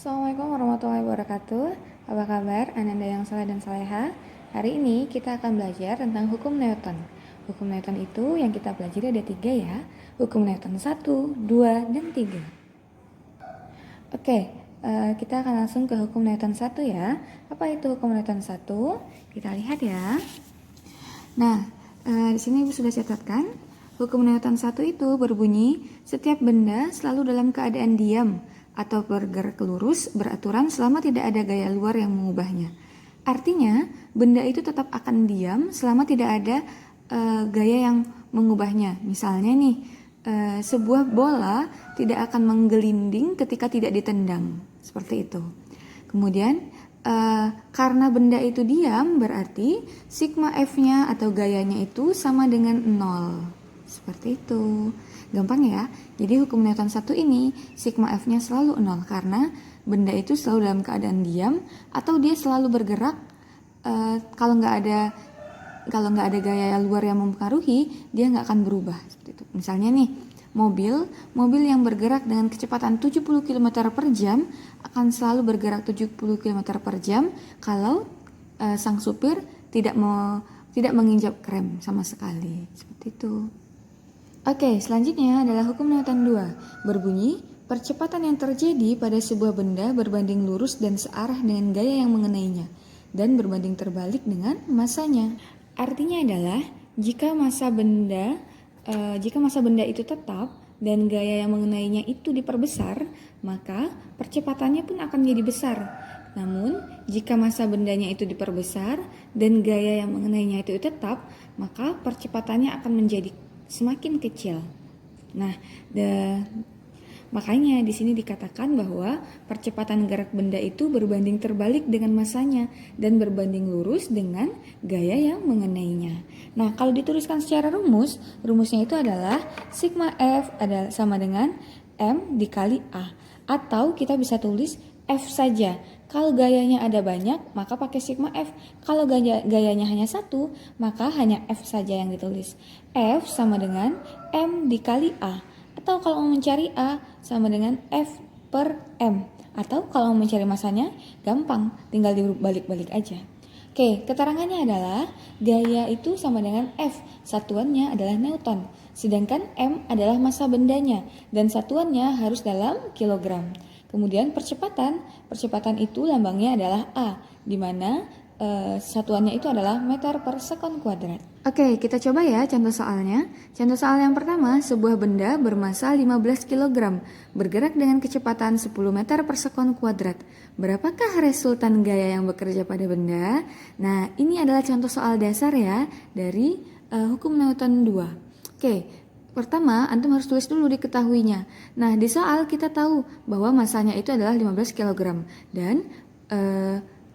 Assalamualaikum warahmatullahi wabarakatuh. Apa kabar Ananda yang saleh dan saleha? Hari ini kita akan belajar tentang hukum Newton. Hukum Newton itu yang kita pelajari ada 3 ya. Hukum Newton 1, 2, dan 3. Oke, kita akan langsung ke hukum Newton 1 ya. Apa itu hukum Newton 1? Kita lihat ya. Nah, di sini Ibu sudah catatkan. Hukum Newton 1 itu berbunyi, setiap benda selalu dalam keadaan diam atau bergerak lurus beraturan selama tidak ada gaya luar yang mengubahnya. Artinya, benda itu tetap akan diam selama tidak ada gaya yang mengubahnya. Misalnya nih, sebuah bola tidak akan menggelinding ketika tidak ditendang. Seperti itu. Kemudian, karena benda itu diam, berarti sigma F-nya atau gayanya itu sama dengan 0. Seperti itu. Gampang ya. Jadi hukum Newton 1 ini sigma F-nya selalu 0 karena benda itu selalu dalam keadaan diam atau dia selalu bergerak. Kalau nggak ada gaya luar yang mempengaruhi, dia nggak akan berubah. Seperti itu. Misalnya nih, mobil yang bergerak dengan kecepatan 70 km per jam akan selalu bergerak 70 km per jam kalau sang supir tidak menginjak rem sama sekali. Seperti itu. Oke, selanjutnya adalah hukum Newton 2. Berbunyi, percepatan yang terjadi pada sebuah benda berbanding lurus dan searah dengan gaya yang mengenainya dan berbanding terbalik dengan masanya. Artinya adalah jika massa benda itu tetap dan gaya yang mengenainya itu diperbesar, maka percepatannya pun akan menjadi besar. Namun, jika massa bendanya itu diperbesar dan gaya yang mengenainya itu tetap, maka percepatannya akan menjadi semakin kecil. Nah, makanya di sini dikatakan bahwa percepatan gerak benda itu berbanding terbalik dengan massanya dan berbanding lurus dengan gaya yang mengenainya. Nah, kalau dituliskan secara rumusnya itu adalah sigma F adalah sama dengan M dikali A. Atau kita bisa tulis F saja. Kalau gayanya ada banyak, maka pakai sigma F. Kalau gayanya hanya satu, maka hanya F saja yang ditulis. F sama dengan M dikali A. Atau kalau mau mencari A, sama dengan F per M. Atau kalau mau mencari masanya, gampang, tinggal dibalik-balik aja. Oke, keterangannya adalah gaya itu sama dengan F, satuannya adalah Newton. Sedangkan M adalah massa bendanya, dan satuannya harus dalam kilogram. Kemudian percepatan itu lambangnya adalah A, di mana satuannya itu adalah meter per sekon kuadrat. Oke, kita coba ya contoh soalnya. Contoh soal yang pertama, sebuah benda bermassa 15 kg, bergerak dengan kecepatan 10 meter per sekon kuadrat. Berapakah resultan gaya yang bekerja pada benda? Nah, ini adalah contoh soal dasar ya, dari hukum Newton 2. Oke, pertama, antum harus tulis dulu diketahuinya. Nah, di soal kita tahu bahwa masanya itu adalah 15 kg dan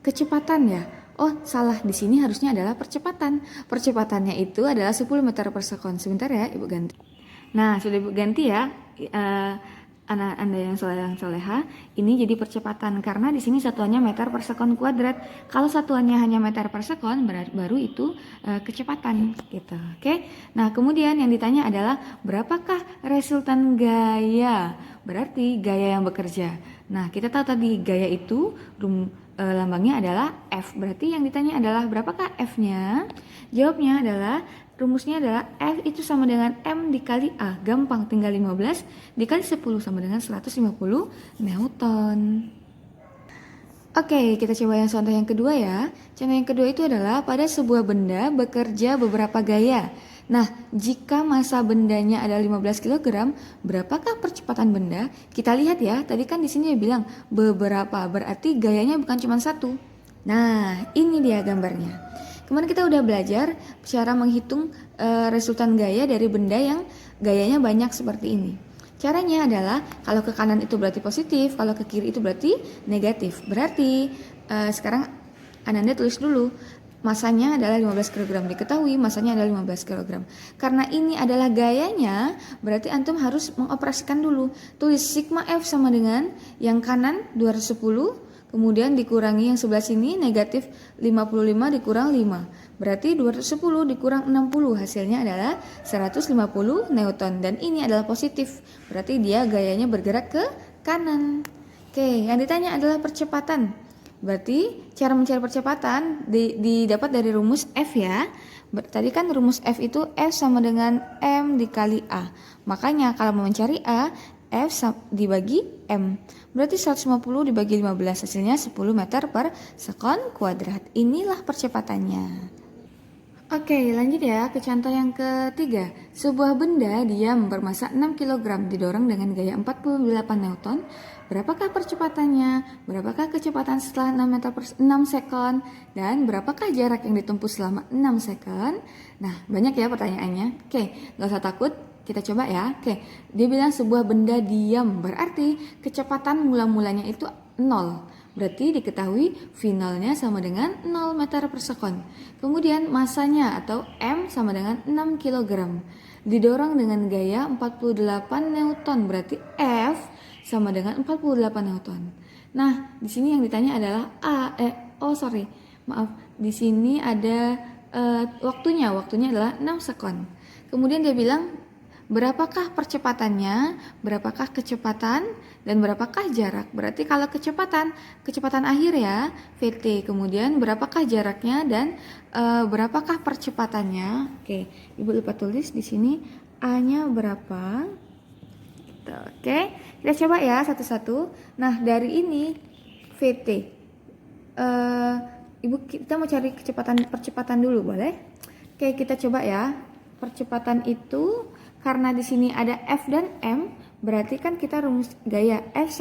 kecepatan ya. Oh, salah, di sini harusnya adalah percepatan. Percepatannya itu adalah 10 meter per sekon. Sebentar ya, Ibu ganti. Nah, sudah Ibu ganti ya. Anda yang soleha, ini jadi percepatan karena di sini satuannya meter per sekon kuadrat. Kalau satuannya hanya meter per sekon, baru itu kecepatan gitu. Oke. Nah, kemudian yang ditanya adalah berapakah resultan gaya? Berarti gaya yang bekerja. Nah, kita tahu tadi gaya itu lambangnya adalah F. Berarti yang ditanya adalah berapakah F-nya? Jawabnya adalah rumusnya adalah F itu sama dengan M dikali A. Gampang, tinggal 15 dikali 10 sama dengan 150 Newton. Oke, kita coba yang contoh yang kedua ya. Contoh yang kedua itu adalah pada sebuah benda bekerja beberapa gaya. Nah, jika massa bendanya adalah 15 kg, berapakah percepatan benda? Kita lihat ya, tadi kan di sini dia bilang beberapa, berarti gayanya bukan cuma satu. Nah, ini dia gambarnya. Kemarin kita udah belajar cara menghitung resultan gaya dari benda yang gayanya banyak seperti ini. Caranya adalah kalau ke kanan itu berarti positif, kalau ke kiri itu berarti negatif. Berarti sekarang Ananda tulis dulu. Masanya adalah 15 kg. Diketahui masanya adalah 15 kg. Karena ini adalah gayanya, berarti antum harus mengoperasikan dulu. Tulis sigma F sama dengan yang kanan 210, kemudian dikurangi yang sebelah sini negatif 55 dikurang 5. Berarti 210 dikurang 60 hasilnya adalah 150 Newton. Dan ini adalah positif. Berarti dia gayanya bergerak ke kanan. Oke, yang ditanya adalah percepatan. Berarti cara mencari percepatan didapat dari rumus F ya. Tadi kan rumus F itu F sama dengan M dikali A. Makanya kalau mau mencari A, dibagi M. Berarti 150 dibagi 15 hasilnya 10 meter per sekon kuadrat. Inilah percepatannya. Oke, lanjut ya ke contoh yang ketiga. Sebuah benda diam bermassa 6 kg didorong dengan gaya 48 Newton. Berapakah percepatannya? Berapakah kecepatan setelah 6 meter per 6 sekon? Dan berapakah jarak yang ditempuh selama 6 sekon? Nah, banyak ya pertanyaannya. Oke, gak usah takut. Kita coba ya. Oke, dia bilang sebuah benda diam. Berarti kecepatan mula-mulanya itu 0. Berarti diketahui finalnya sama dengan 0 meter per sekon. Kemudian masanya atau M sama dengan 6 kg. Didorong dengan gaya 48 Newton. Berarti F sama dengan 48 Newton. Nah, di sini yang ditanya adalah di sini ada waktunya. Waktunya adalah 6 sekon. Kemudian dia bilang berapakah percepatannya, berapakah kecepatan, dan berapakah jarak. Berarti kalau kecepatan akhir ya, VT. Kemudian berapakah jaraknya dan berapakah percepatannya. Oke, Ibu lupa tulis di sini A-nya berapa. Gitu. Oke, kita coba ya satu-satu. Nah, dari ini VT. Ibu, kita mau cari percepatan dulu, boleh? Oke, kita coba ya. Percepatan itu karena di sini ada F dan M, berarti kan kita rumus gaya F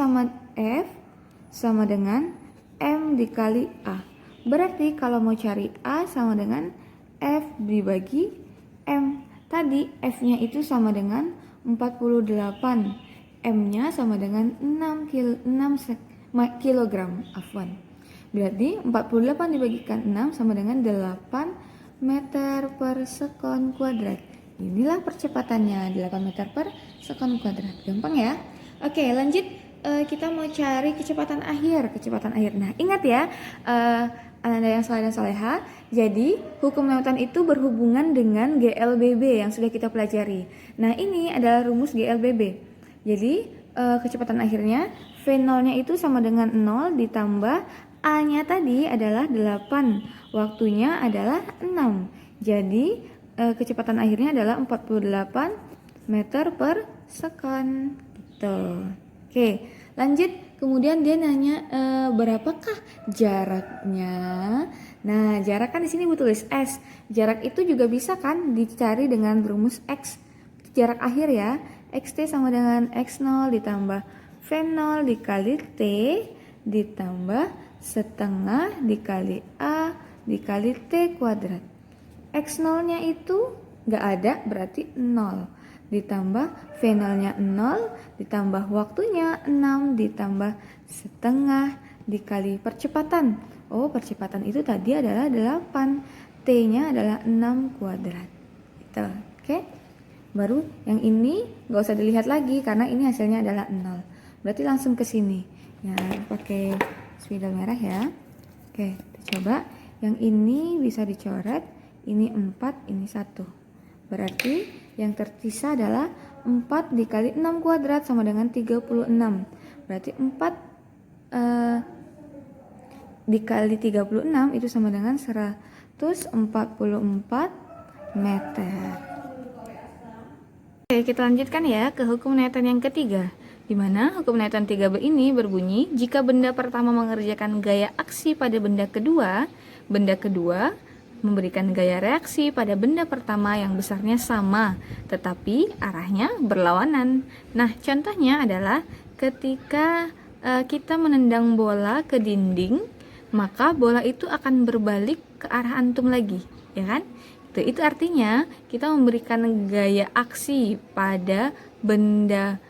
sama dengan M dikali A. Berarti kalau mau cari A sama dengan F dibagi M. Tadi F-nya itu sama dengan 48, M-nya sama dengan 6 kg. Berarti 48 dibagikan 6 sama dengan 8 meter per sekon kuadrat. Inilah percepatannya 8 meter per sekon kuadrat. Gampang ya. Oke, lanjut. Kita mau cari kecepatan akhir. Nah, ingat ya, Ananda yang saleh dan soleha. Jadi hukum Newton itu berhubungan dengan GLBB yang sudah kita pelajari. Nah, ini adalah rumus GLBB. Jadi kecepatan akhirnya V0-nya itu sama dengan 0 ditambah A-nya tadi adalah 8. Waktunya adalah 6. Jadi kecepatan akhirnya adalah 48 meter per sekon gitu. Oke, lanjut. Kemudian dia nanya berapakah jaraknya. Nah, jarak kan di sini Ibu tulis S. Jarak itu juga bisa kan dicari dengan rumus X. Jarak akhir ya. XT sama dengan X0 ditambah V0 dikali T ditambah setengah dikali A dikali T kuadrat. X0-nya itu nggak ada, berarti 0. Ditambah V0-nya 0, ditambah waktunya 6, ditambah setengah, dikali percepatan. Oh, percepatan itu tadi adalah 8. T-nya adalah 6 kuadrat. Gitu. Oke? Baru yang ini nggak usah dilihat lagi, karena ini hasilnya adalah 0. Berarti langsung ke sini. Ya, pakai spidol merah ya. Oke, kita coba. Yang ini bisa dicoret. Ini 4, ini 1. Berarti yang tersisa adalah 4 dikali 6 kuadrat sama dengan 36. Berarti 4 dikali 36 itu sama dengan 144 meter. Oke, kita lanjutkan ya ke hukum Newton yang ketiga. Di mana hukum Newton 3B ini berbunyi, jika benda pertama mengerjakan gaya aksi pada benda kedua memberikan gaya reaksi pada benda pertama yang besarnya sama, tetapi arahnya berlawanan. Nah, contohnya adalah ketika kita menendang bola ke dinding, maka bola itu akan berbalik ke arah antum lagi, ya kan? Itu artinya kita memberikan gaya aksi pada benda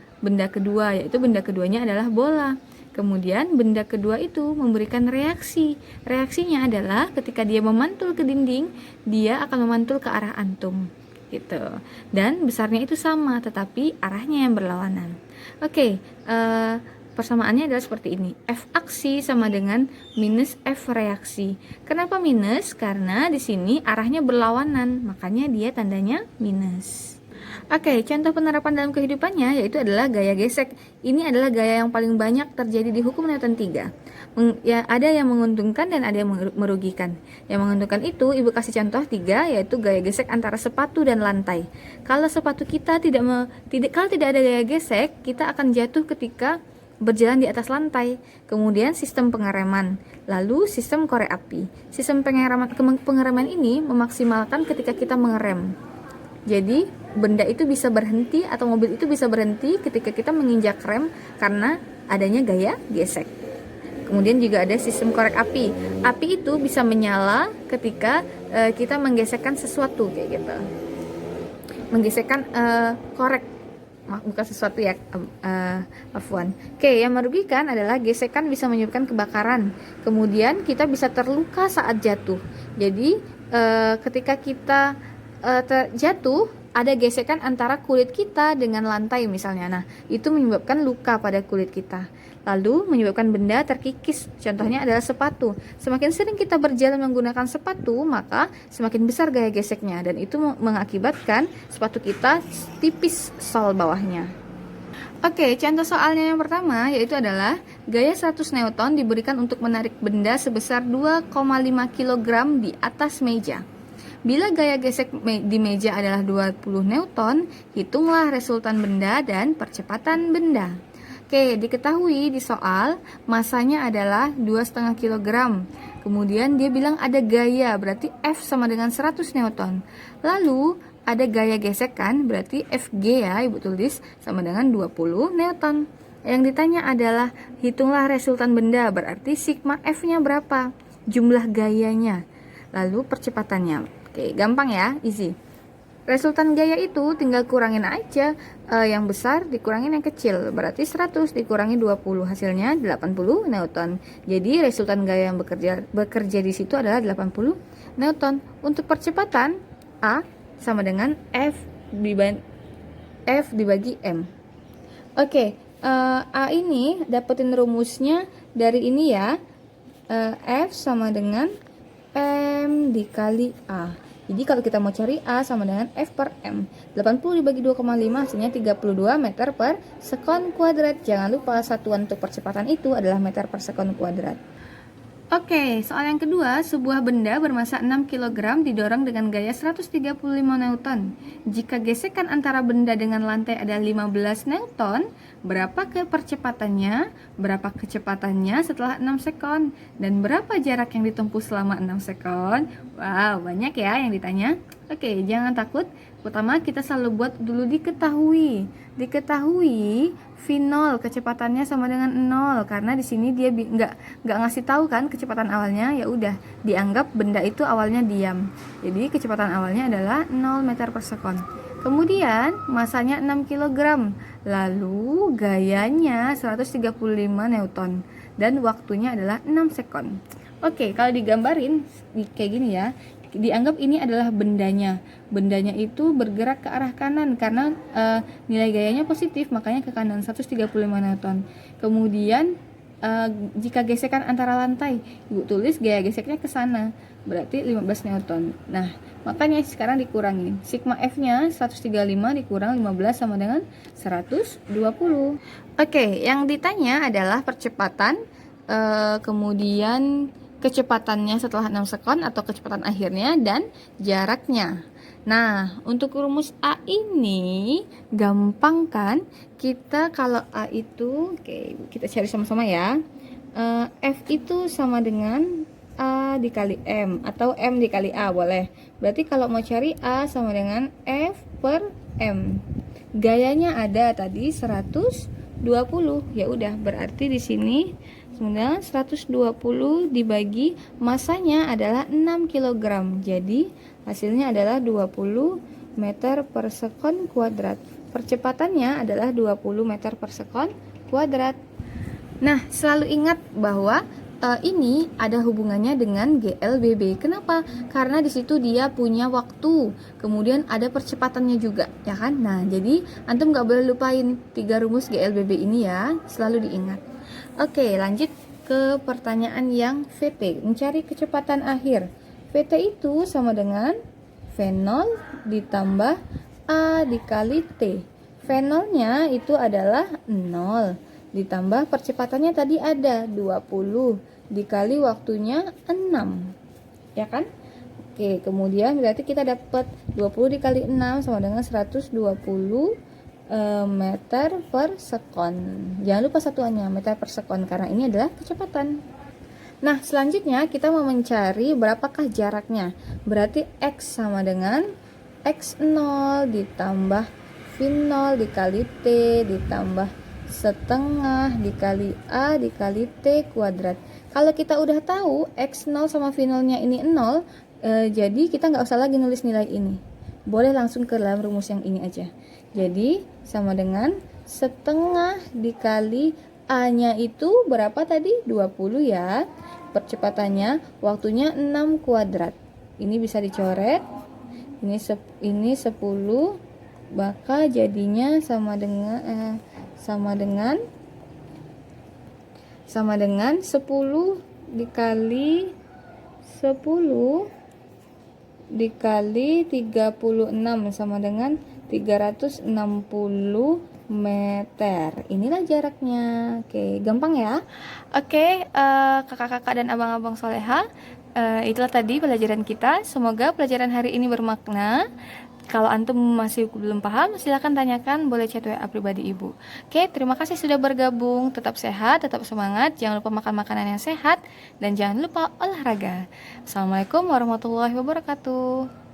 kedua, yaitu benda keduanya adalah bola. Kemudian benda kedua itu memberikan reaksi. Reaksinya adalah ketika dia memantul ke dinding, dia akan memantul ke arah antum. Gitu. Dan besarnya itu sama, tetapi arahnya yang berlawanan. Oke, persamaannya adalah seperti ini. F aksi sama dengan minus F reaksi. Kenapa minus? Karena di sini arahnya berlawanan, makanya dia tandanya minus. Oke, contoh penerapan dalam kehidupannya yaitu adalah gaya gesek. Ini adalah gaya yang paling banyak terjadi di hukum Newton 3. Ya, ada yang menguntungkan dan ada yang merugikan. Yang menguntungkan itu Ibu kasih contoh 3 yaitu gaya gesek antara sepatu dan lantai. Kalau sepatu kita kalau tidak ada gaya gesek, kita akan jatuh ketika berjalan di atas lantai. Kemudian sistem pengereman, lalu sistem korek api. Sistem pengereman ini memaksimalkan ketika kita mengerem. Jadi benda itu bisa berhenti atau mobil itu bisa berhenti ketika kita menginjak rem karena adanya gaya gesek. Kemudian juga ada sistem korek api. Api itu bisa menyala ketika kita menggesekkan sesuatu kayak gitu. Menggesekkan korek, bukan sesuatu ya, afwan. Oke, yang merugikan adalah gesekan bisa menyebabkan kebakaran. Kemudian kita bisa terluka saat jatuh. Jadi ketika kita terjatuh, ada gesekan antara kulit kita dengan lantai misalnya. Nah, itu menyebabkan luka pada kulit kita. Lalu menyebabkan benda terkikis. Contohnya adalah sepatu. Semakin sering kita berjalan menggunakan sepatu, maka semakin besar gaya geseknya dan itu mengakibatkan sepatu kita tipis sol bawahnya. Oke, contoh soalnya yang pertama yaitu adalah gaya 100 Newton diberikan untuk menarik benda sebesar 2,5 kg di atas meja. Bila gaya gesek di meja adalah 20 Newton, hitunglah resultan benda dan percepatan benda. Oke, diketahui di soal masanya adalah 2,5 kg. Kemudian dia bilang ada gaya, berarti F sama dengan 100 Newton. Lalu ada gaya gesekan, berarti Fg ya, Ibu tulis sama dengan 20 Newton. Yang ditanya adalah hitunglah resultan benda, berarti sigma F-nya berapa? Jumlah gayanya. Lalu percepatannya. Oke, gampang ya, easy. Resultan gaya itu tinggal kurangin aja yang besar dikurangin yang kecil. Berarti 100 dikurangi 20, hasilnya 80 Newton. Jadi resultan gaya yang bekerja di situ adalah 80 Newton. Untuk percepatan A sama dengan F dibagi M. Oke, A ini dapetin rumusnya dari ini ya. F sama dengan M dikali A. Jadi kalau kita mau cari A sama dengan F per M. 80 dibagi 2,5 hasilnya 32 meter per sekon kuadrat. Jangan lupa satuan untuk percepatan itu adalah meter per sekon kuadrat. Oke, soal yang kedua, sebuah benda bermasa 6 kg didorong dengan gaya 135 Newton. Jika gesekan antara benda dengan lantai ada 15 Newton, berapa percepatannya, berapa kecepatannya setelah 6 sekon, dan berapa jarak yang ditempuh selama 6 sekon? Wow, banyak ya yang ditanya. Oke, jangan takut. Pertama, kita selalu buat dulu diketahui. Diketahui V0 kecepatannya sama dengan 0 karena di sini dia nggak ngasih tahu kan kecepatan awalnya, ya udah dianggap benda itu awalnya diam. Jadi kecepatan awalnya adalah 0 meter per sekon. Kemudian masanya 6 kg. Lalu gayanya 135 Newton dan waktunya adalah 6 sekon. Oke, kalau digambarin kayak gini ya. Dianggap ini adalah bendanya. Bendanya itu bergerak ke arah kanan karena nilai gayanya positif, makanya ke kanan 135 Newton. Kemudian jika gesekan antara lantai, Ibu tulis gaya geseknya ke sana, berarti 15 Newton. Nah, makanya sekarang dikurangi. Sigma F-nya 135 dikurang 15 sama dengan 120. Oke, yang ditanya adalah percepatan, kemudian kecepatannya setelah 6 sekon atau kecepatan akhirnya dan jaraknya. Nah, untuk rumus A ini gampang kan? Kita kalau A itu, oke, kita cari sama-sama ya. F itu sama dengan A dikali M atau M dikali A boleh. Berarti kalau mau cari A sama dengan F per M. Gayanya ada tadi 120. Ya udah, berarti di sini sebenarnya 120 dibagi masanya adalah 6 kg. Jadi hasilnya adalah 20 meter per sekon kuadrat. Percepatannya adalah 20 meter per sekon kuadrat. Nah, selalu ingat bahwa ini ada hubungannya dengan GLBB. Kenapa? Karena di situ dia punya waktu, kemudian ada percepatannya juga, ya kan? Nah, jadi antum nggak boleh lupain 3 rumus GLBB ini ya, selalu diingat. Oke, lanjut ke pertanyaan yang VT, mencari kecepatan akhir. VT itu sama dengan V0 ditambah A dikali T. V0-nya itu adalah 0. Ditambah percepatannya tadi ada 20 dikali waktunya 6. Ya kan? Oke, kemudian berarti kita dapat 20 dikali 6 sama dengan 120 meter per sekon. Jangan lupa satuannya, meter per sekon, karena ini adalah kecepatan. Nah, selanjutnya kita mau mencari berapakah jaraknya. Berarti X sama dengan X0 ditambah V0 dikali T ditambah setengah dikali A dikali T kuadrat. Kalau kita udah tahu X0 sama V0-nya ini 0, jadi kita nggak usah lagi nulis nilai ini. Boleh langsung ke dalam rumus yang ini aja. Jadi sama dengan setengah dikali A-nya itu berapa tadi? 20 ya. Percepatannya waktunya 6 kuadrat. Ini bisa dicoret. Ini 10, maka jadinya sama dengan 10 dikali 10 dikali 36 sama dengan 360 meter. Inilah jaraknya. Oke, gampang ya. Oke, kakak-kakak dan abang-abang soleha, itulah tadi pelajaran kita. Semoga pelajaran hari ini bermakna. Kalau antum masih belum paham, silakan tanyakan, boleh chat WA pribadi ibu. Oke, terima kasih sudah bergabung. Tetap sehat, tetap semangat. Jangan lupa makan makanan yang sehat dan jangan lupa olahraga. Assalamualaikum warahmatullahi wabarakatuh.